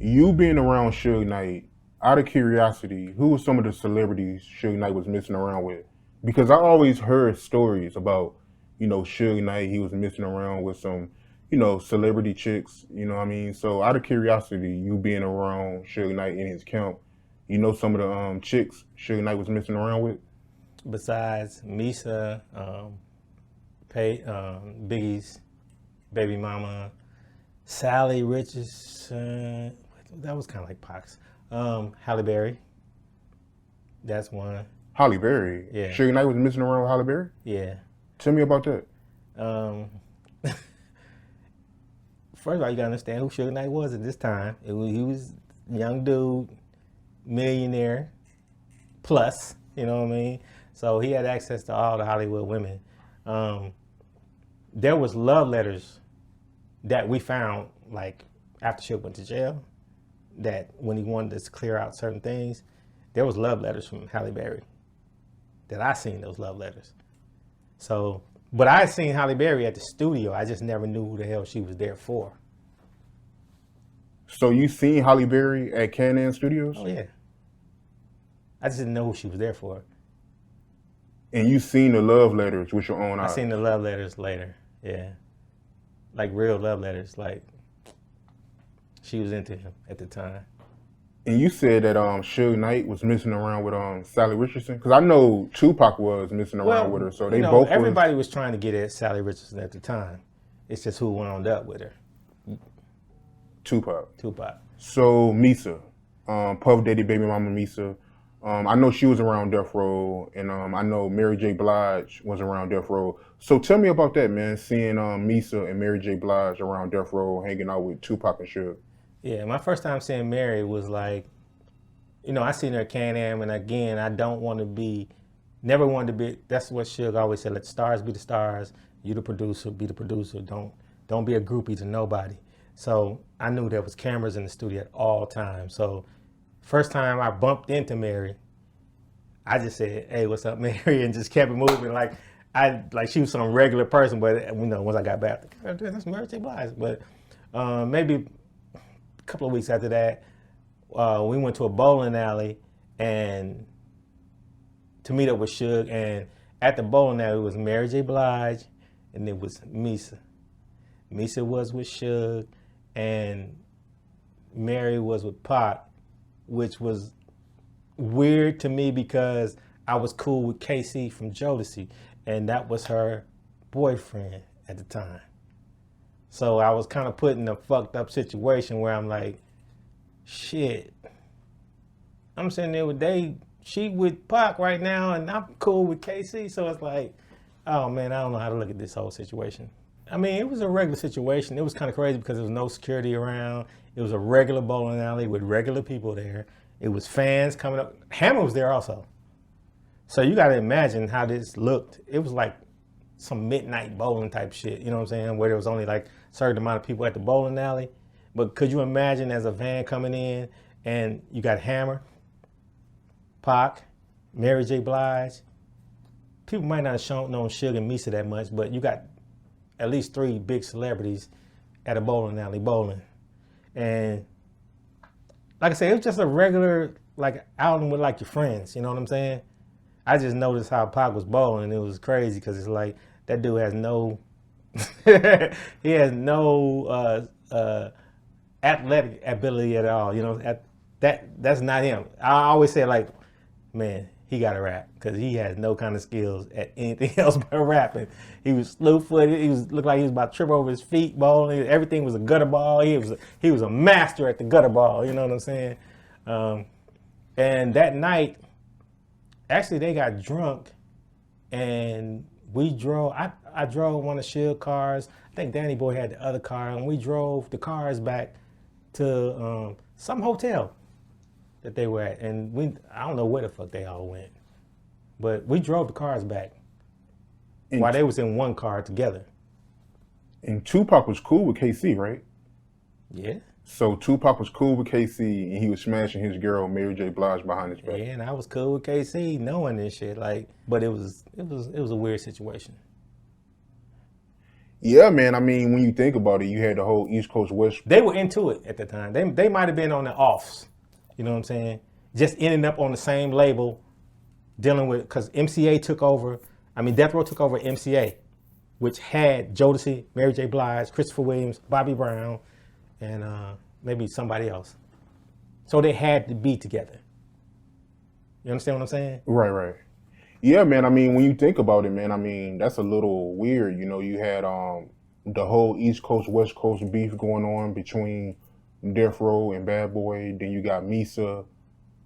You being around Suge Knight, out of curiosity, who were some of the celebrities Suge Knight was messing around with? Because I always heard stories about, Suge Knight, he was messing around with some, celebrity chicks, you know what I mean? So out of curiosity, you being around Suge Knight in his camp, you know some of the chicks Suge Knight was messing around with? Besides Mysa, Biggie's baby mama, Sally Richardson, that was kind of like Pac's. Halle Berry, that's one. Halle Berry? Yeah. Suge Knight was messing around with Halle Berry? Yeah. Tell me about that. First of all, you gotta understand who Suge Knight was at this time. He was a young dude, millionaire, plus, you know what I mean? So he had access to all the Hollywood women. There was love letters that we found, like, after Suge went to jail, that when he wanted to clear out certain things, there was love letters from Halle Berry that I seen those love letters. So, but I had seen Halle Berry at the studio. I just never knew who the hell she was there for. So you seen Halle Berry at Couthon Studios? Oh, yeah. I just didn't know who she was there for. And you seen the love letters with your own eyes? I seen the love letters later, yeah. Like real love letters, like she was into him at the time. And you said that Suge Knight was messing around with Sally Richardson? Because I know Tupac was messing around with her, so they both everybody was trying to get at Sally Richardson at the time. It's just who wound up with her. Tupac. So Mysa, Puff Daddy baby mama Mysa. I know she was around Death Row, and I know Mary J. Blige was around Death Row. So tell me about that, man, seeing Mysa and Mary J. Blige around Death Row, hanging out with Tupac and Suge. Yeah, my first time seeing Mary was like, I seen her at Can-Am, and again, I never wanted to be, that's what Suge always said, let the stars be the stars, you the producer, be the producer, don't be a groupie to nobody. So I knew there was cameras in the studio at all times. So first time I bumped into Mary, I just said, "Hey, what's up, Mary?" and just kept it moving like she was some regular person. But once I got back, that's Mary J. Blige. But maybe a couple of weeks after that, we went to a bowling alley and to meet up with Suge. And at the bowling alley, it was Mary J. Blige, and it was Mysa. Mysa was with Suge, and Mary was with Pac, which was weird to me because I was cool with KC from Jodeci, and that was her boyfriend at the time. So I was kind of put in a fucked up situation where I'm like, shit, I'm sitting there with she with Pac right now, and I'm cool with KC. So it's like, oh man, I don't know how to look at this whole situation. I mean, it was a regular situation. It was kind of crazy because there was no security around. It was a regular bowling alley with regular people there. It was fans coming up. Hammer was there also. So you got to imagine how this looked. It was like some midnight bowling type shit, you know what I'm saying? Where there was only like a certain amount of people at the bowling alley. But could you imagine as a van coming in and you got Hammer, Pac, Mary J. Blige. People might not have known Suge and Mysa that much, but you got at least 3 big celebrities at a bowling alley bowling. And like I said, it was just a regular like outing with like your friends, you know what I'm saying? I just noticed how Pac was bowling. It was crazy because it's like that dude has no, he has no athletic ability at all. You know, that's not him. I always say like, man, he got to rap because he has no kind of skills at anything else but rapping. He was slew-footed. Looked like he was about to trip over his feet bowling. Everything was a gutter ball. He was a master at the gutter ball. You know what I'm saying? And that night, actually, they got drunk, and we drove. I drove one of Suge's cars. I think Danny Boy had the other car, and we drove the cars back to some hotel that they were at, and I don't know where the fuck they all went, but we drove the cars back while they was in one car together. And Tupac was cool with KC, right? Yeah. So Tupac was cool with KC, and he was smashing his girl Mary J. Blige behind his back. Yeah, and I was cool with KC, knowing this shit. Like, but it was a weird situation. Yeah, man. I mean, when you think about it, you had the whole East Coast West. They were into it at the time. They might have been on the offs. You know what I'm saying? Just ending up on the same label, dealing with, because MCA took over. I mean, Death Row took over MCA, which had Jodeci, Mary J. Blige, Christopher Williams, Bobby Brown, and maybe somebody else. So they had to be together. You understand what I'm saying? Right, right. Yeah, man. I mean, when you think about it, man, I mean, that's a little weird. You know, you had the whole East Coast West Coast beef going on between Death Row and Bad Boy. Then you got Mysa,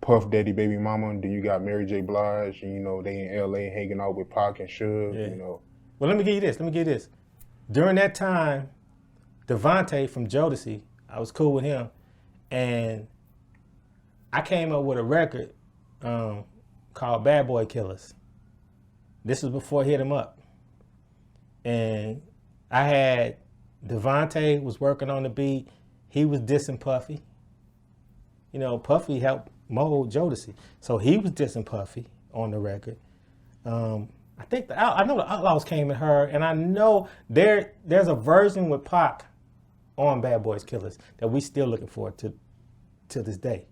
Puff Daddy, Baby Mama. Then you got Mary J. Blige. And, you know, they in L.A. hanging out with Pac and Suge. Yeah. You know. Well, let me give you this. During that time, Devontae from Jodeci, I was cool with him, and I came up with a record called Bad Boy Killers. This was before Hit 'Em Up. And I had Devontae was working on the beat. He was dissing Puffy. You know, Puffy helped mold Jodeci. So he was dissing Puffy on the record. I think I know the Outlaws came at her, and I know there's a version with Pac on Bad Boys Killers that we still looking forward to this day.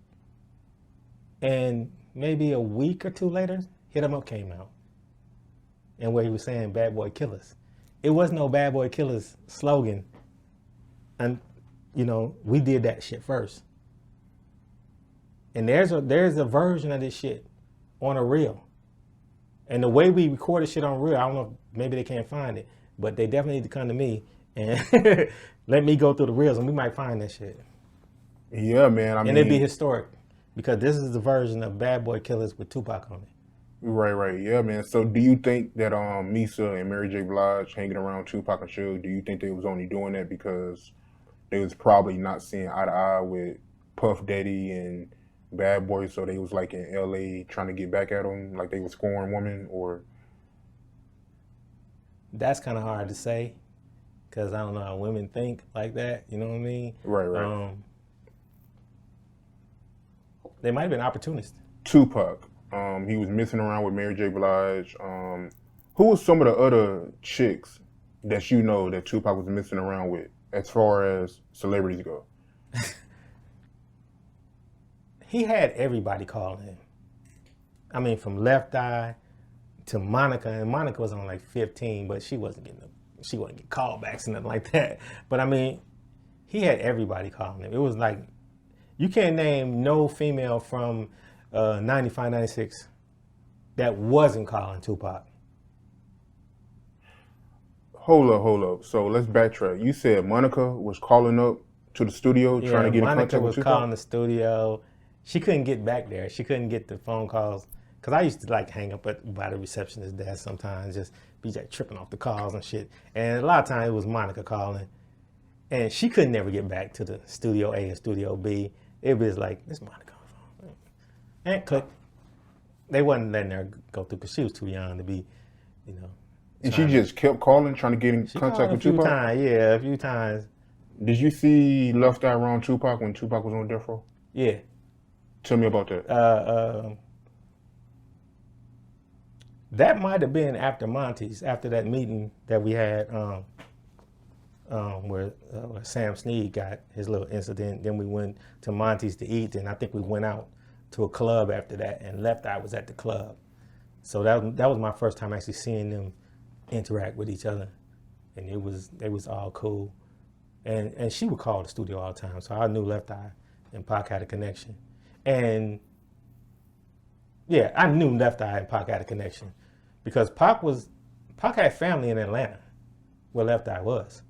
And maybe a week or two later, Hit 'Em Up came out. And where he was saying Bad Boy Killers. It was no Bad Boy Killers slogan. And, you know, we did that shit first. And there's a version of this shit on a reel. And the way we recorded shit on reel, I don't know, maybe they can't find it, but they definitely need to come to me and let me go through the reels and we might find that shit. Yeah, man. I mean, and it'd be historic because this is the version of Bad Boy Killers with Tupac on it. Right, right. Yeah, man. So do you think that Mysa and Mary J. Blige hanging around Tupac and Suge, do you think they was only doing that because they was probably not seeing eye to eye with Puff Daddy and Bad Boy, so they was like in LA trying to get back at them, like they was scoring women, or? That's kind of hard to say because I don't know how women think like that. You know what I mean? Right, right. They might have been opportunists. Tupac. He was messing around with Mary J. Blige. Who was some of the other chicks that you know that Tupac was messing around with as far as celebrities go? He had everybody calling him. I mean, from Left Eye to Monica, and Monica was on like 15, but she wasn't getting callbacks and nothing like that. But I mean, he had everybody calling him. It was like, you can't name no female from 95, 96 that wasn't calling Tupac. Hold up. So let's backtrack. You said Monica was calling up to the studio trying to get in contact with Tupac? Monica was calling the studio. She couldn't get back there. She couldn't get the phone calls. Because I used to like hang up by the receptionist's desk sometimes, just be like tripping off the calls and shit. And a lot of times it was Monica calling. And she couldn't never get back to the Studio A and Studio B. It was like, this Monica on the phone. And click. They wasn't letting her go through because she was too young to be, you know. And she just kept calling, trying to get in contact with Tupac? A few times. Did you see Left Eye around Tupac when Tupac was on Death Row? Yeah. Tell me about that. That might have been after Monty's, after that meeting that we had where Sam Snead got his little incident. Then we went to Monty's to eat, and I think we went out to a club after that, and Left Eye was at the club. So that was my first time actually seeing them interact with each other, and it was all cool. And she would call the studio all the time, so I knew Left Eye and Pac had a connection. And yeah, I knew Left Eye and Pac had a connection because Pac had family in Atlanta where Left Eye was.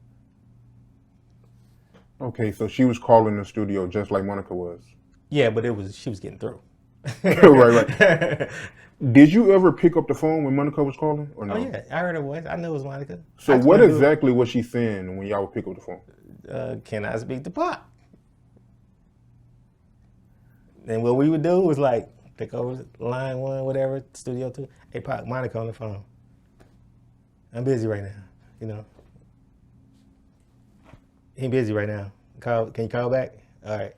Okay, so she was calling the studio just like Monica was. Yeah, but she was getting through. right. Did you ever pick up the phone when Monica was calling, or no? Oh yeah, I heard her voice. I knew it was Monica. So what exactly was she saying when y'all would pick up the phone? Can I speak to Pac? And what we would do was like pick over line 1, whatever, studio 2. Hey Pac, Monica on the phone. I'm busy right now. You know. He busy right now. Can you call back? All right.